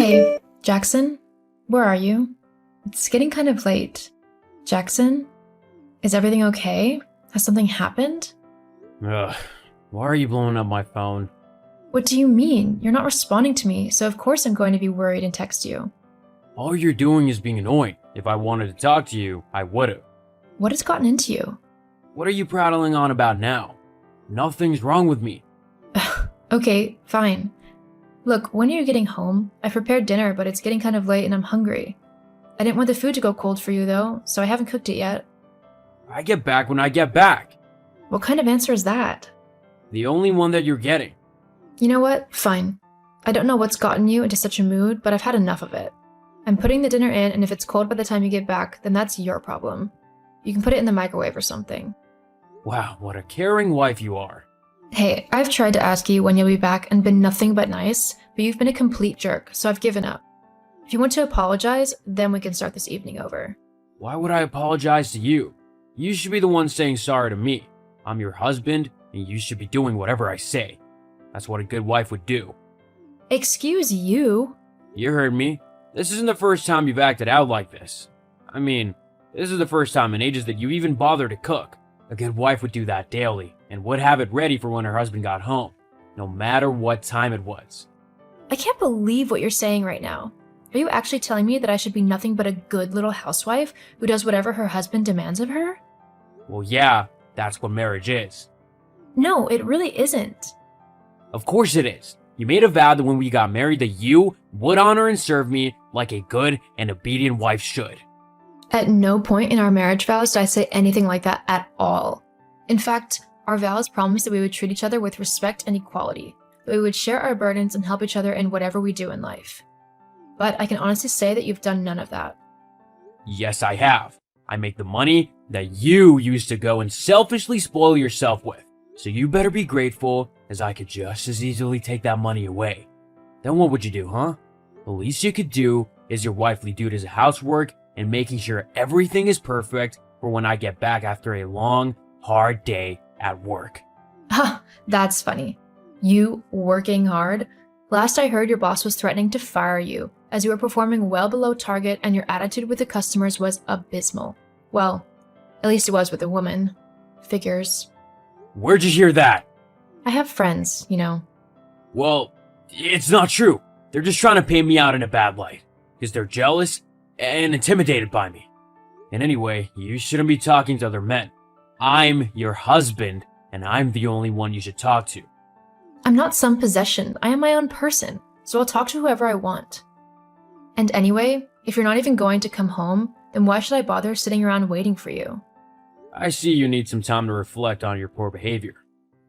Hey, Jackson, where are you? It's getting kind of late. Jackson, is everything okay? Has something happened? Ugh, why are you blowing up my phone? What do you mean? You're not responding to me, so of course I'm going to be worried and text you. All you're doing is being annoying. If I wanted to talk to you, I would've. What has gotten into you? What are you prattling on about now? Nothing's wrong with me. Okay, fine. Look, when are you getting home? I prepared dinner, but it's getting kind of late and I'm hungry. I didn't want the food to go cold for you though, so I haven't cooked it yet. I get back when I get back. What kind of answer is that? The only one that you're getting. You know what? Fine. I don't know what's gotten you into such a mood, but I've had enough of it. I'm putting the dinner in, and if it's cold by the time you get back, then that's your problem. You can put it in the microwave or something. Wow, what a caring wife you are. Hey, I've tried to ask you when you'll be back and been nothing but nice, but you've been a complete jerk, so I've given up. If you want to apologize, then we can start this evening over. Why would I apologize to you? You should be the one saying sorry to me. I'm your husband, and you should be doing whatever I say. That's what a good wife would do. Excuse you? You heard me. This isn't the first time you've acted out like this. I mean, this is the first time in ages that you even bother to cook. A good wife would do that daily, and would have it ready for when her husband got home, no matter what time it was. I can't believe what you're saying right now. Are you actually telling me that I should be nothing but a good little housewife who does whatever her husband demands of her? Well, yeah, that's what marriage is. No, it really isn't. Of course it is. You made a vow that when we got married that you would honor and serve me like a good and obedient wife should. At no point in our marriage vows did I say anything like that at all. In fact, our vows promised that we would treat each other with respect and equality, that we would share our burdens and help each other in whatever we do in life. But I can honestly say that you've done none of that. Yes, I have. I make the money that you used to go and selfishly spoil yourself with. So you better be grateful, as I could just as easily take that money away. Then what would you do, huh? The least you could do is your wifely duties of housework and making sure everything is perfect for when I get back after a long, hard day at work. Ha, that's funny. You working hard? Last I heard, your boss was threatening to fire you, as you were performing well below target and your attitude with the customers was abysmal. Well, at least it was with a woman. Figures. Where'd you hear that? I have friends, you know. Well, it's not true. They're just trying to paint me out in a bad light, because they're jealous and intimidated by me. And anyway, you shouldn't be talking to other men. I'm your husband, and I'm the only one you should talk to. I'm not some possession. I am my own person, so I'll talk to whoever I want. And anyway, if you're not even going to come home, then why should I bother sitting around waiting for you? I see you need some time to reflect on your poor behavior.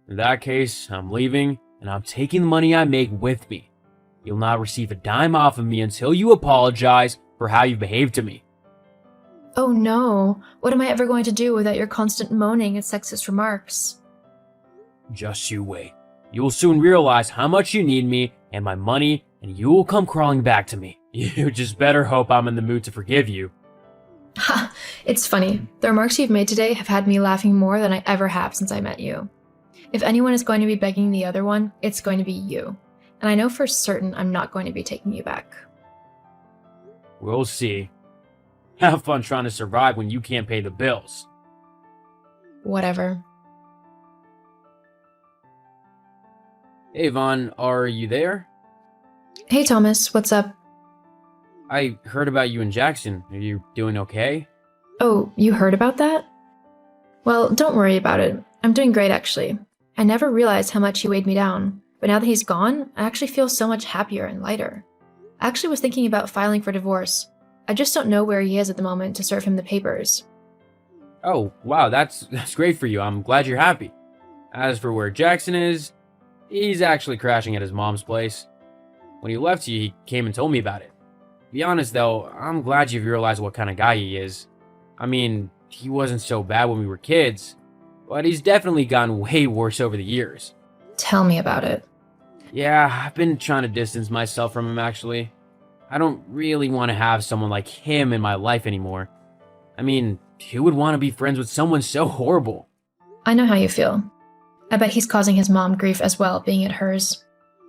In that case, I'm leaving, and I'm taking the money I make with me. You'll not receive a dime off of me until you apologize for how you behaved to me. Oh no, what am I ever going to do without your constant moaning and sexist remarks? Just you wait. You will soon realize how much you need me and my money, and you will come crawling back to me. You just better hope I'm in the mood to forgive you. Ha, it's funny. The remarks you've made today have had me laughing more than I ever have since I met you. If anyone is going to be begging the other one, it's going to be you. And I know for certain I'm not going to be taking you back. We'll see. Have fun trying to survive when you can't pay the bills. Whatever. Hey Vaughn, are you there? Hey Thomas, what's up? I heard about you and Jackson. Are you doing okay? Oh, you heard about that? Well, don't worry about it. I'm doing great actually. I never realized how much he weighed me down, but now that he's gone, I actually feel so much happier and lighter. I actually was thinking about filing for divorce. I just don't know where he is at the moment to serve him the papers. Oh, wow, that's great for you. I'm glad you're happy. As for where Jackson is, he's actually crashing at his mom's place. When he left you, he came and told me about it. To be honest though, I'm glad you've realized what kind of guy he is. I mean, he wasn't so bad when we were kids, but he's definitely gotten way worse over the years. Tell me about it. Yeah, I've been trying to distance myself from him actually. I don't really want to have someone like him in my life anymore. I mean, who would want to be friends with someone so horrible? I know how you feel. I bet he's causing his mom grief as well, being at hers.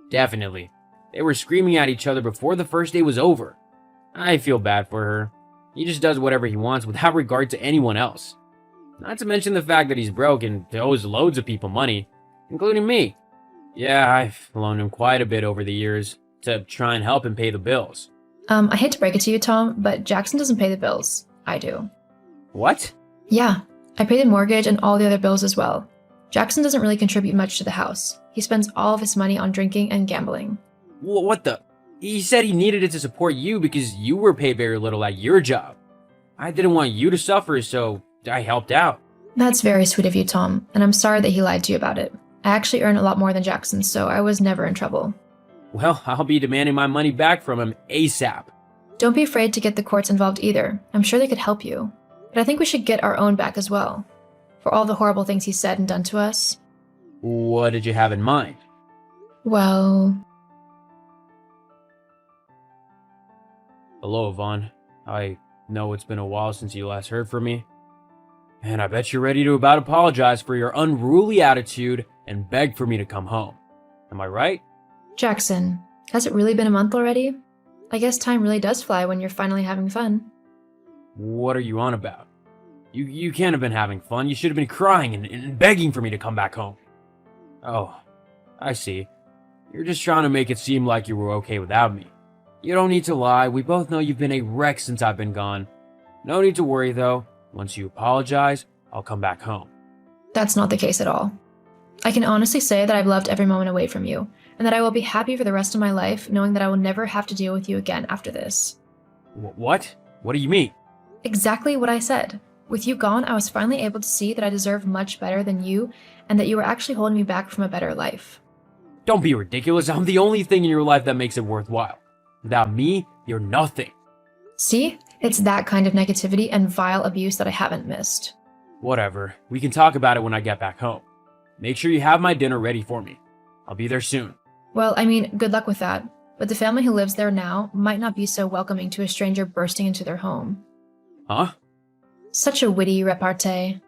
Definitely. They were screaming at each other before the first day was over. I feel bad for her. He just does whatever he wants without regard to anyone else. Not to mention the fact that he's broke and owes loads of people money, including me. Yeah, I've loaned him quite a bit over the years to try and help him pay the bills. I hate to break it to you, Tom, but Jackson doesn't pay the bills. I do. What? Yeah, I pay the mortgage and all the other bills as well. Jackson doesn't really contribute much to the house. He spends all of his money on drinking and gambling. What the? He said he needed it to support you because you were paid very little at your job. I didn't want you to suffer, so I helped out. That's very sweet of you, Tom, and I'm sorry that he lied to you about it. I actually earn a lot more than Jackson, so I was never in trouble. Well, I'll be demanding my money back from him ASAP. Don't be afraid to get the courts involved either. I'm sure they could help you. But I think we should get our own back as well. For all the horrible things he said and done to us. What did you have in mind? Well... Hello, Yvonne. I know it's been a while since you last heard from me. And I bet you're ready to about apologize for your unruly attitude and beg for me to come home. Am I right? Jackson, has it really been a month already? I guess time really does fly when you're finally having fun. What are you on about? You can't have been having fun. You should have been crying and begging for me to come back home. Oh, I see. You're just trying to make it seem like you were okay without me. You don't need to lie. We both know you've been a wreck since I've been gone. No need to worry, though. Once you apologize, I'll come back home. That's not the case at all. I can honestly say that I've loved every moment away from you, and that I will be happy for the rest of my life knowing that I will never have to deal with you again after this. What? What do you mean? Exactly what I said. With you gone, I was finally able to see that I deserve much better than you, and that you were actually holding me back from a better life. Don't be ridiculous. I'm the only thing in your life that makes it worthwhile. Without me, you're nothing. See? It's that kind of negativity and vile abuse that I haven't missed. Whatever. We can talk about it when I get back home. Make sure you have my dinner ready for me. I'll be there soon. Well, I mean, good luck with that. But the family who lives there now might not be so welcoming to a stranger bursting into their home. Huh? Such a witty repartee.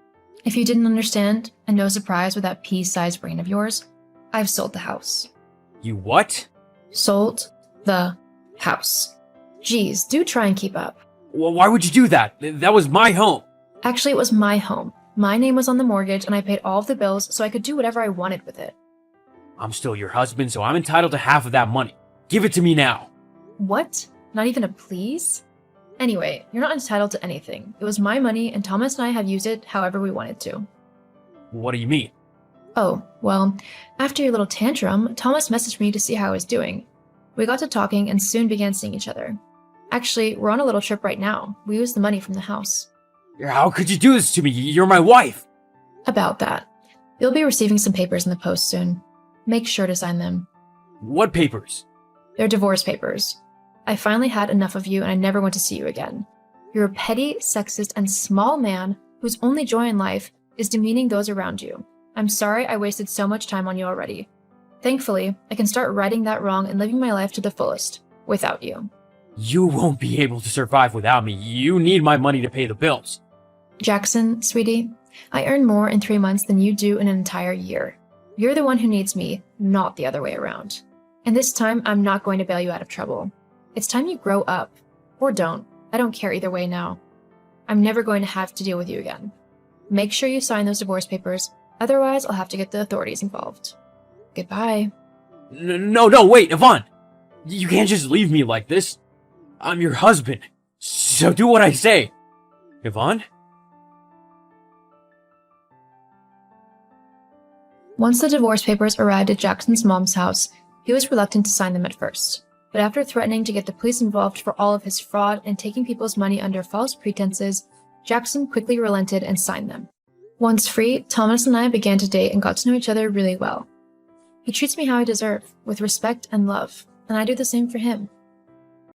If you didn't understand, and no surprise with that pea-sized brain of yours, I've sold the house. You what? Sold the house. Geez, do try and keep up. Well, why would you do that? That was my home. Actually, it was my home. My name was on the mortgage, and I paid all of the bills so I could do whatever I wanted with it. I'm still your husband, so I'm entitled to half of that money. Give it to me now. What? Not even a please? Anyway, you're not entitled to anything. It was my money, and Thomas and I have used it however we wanted to. What do you mean? Oh, well, after your little tantrum, Thomas messaged me to see how I was doing. We got to talking and soon began seeing each other. Actually, we're on a little trip right now. We used the money from the house. How could you do this to me? You're my wife. About that. You'll be receiving some papers in the post soon. Make sure to sign them. What papers? They're divorce papers. I finally had enough of you and I never want to see you again. You're a petty, sexist, and small man whose only joy in life is demeaning those around you. I'm sorry I wasted so much time on you already. Thankfully, I can start righting that wrong and living my life to the fullest, without you. You won't be able to survive without me. You need my money to pay the bills. Jackson, sweetie, I earn more in 3 months than you do in an entire year. You're the one who needs me, not the other way around. And this time, I'm not going to bail you out of trouble. It's time you grow up. Or don't. I don't care either way now. I'm never going to have to deal with you again. Make sure you sign those divorce papers, otherwise I'll have to get the authorities involved. Goodbye. No, wait, Yvonne! You can't just leave me like this. I'm your husband, so do what I say. Yvonne? Once the divorce papers arrived at Jackson's mom's house, he was reluctant to sign them at first. But after threatening to get the police involved for all of his fraud and taking people's money under false pretenses, Jackson quickly relented and signed them. Once free, Thomas and I began to date and got to know each other really well. He treats me how I deserve, with respect and love, and I do the same for him.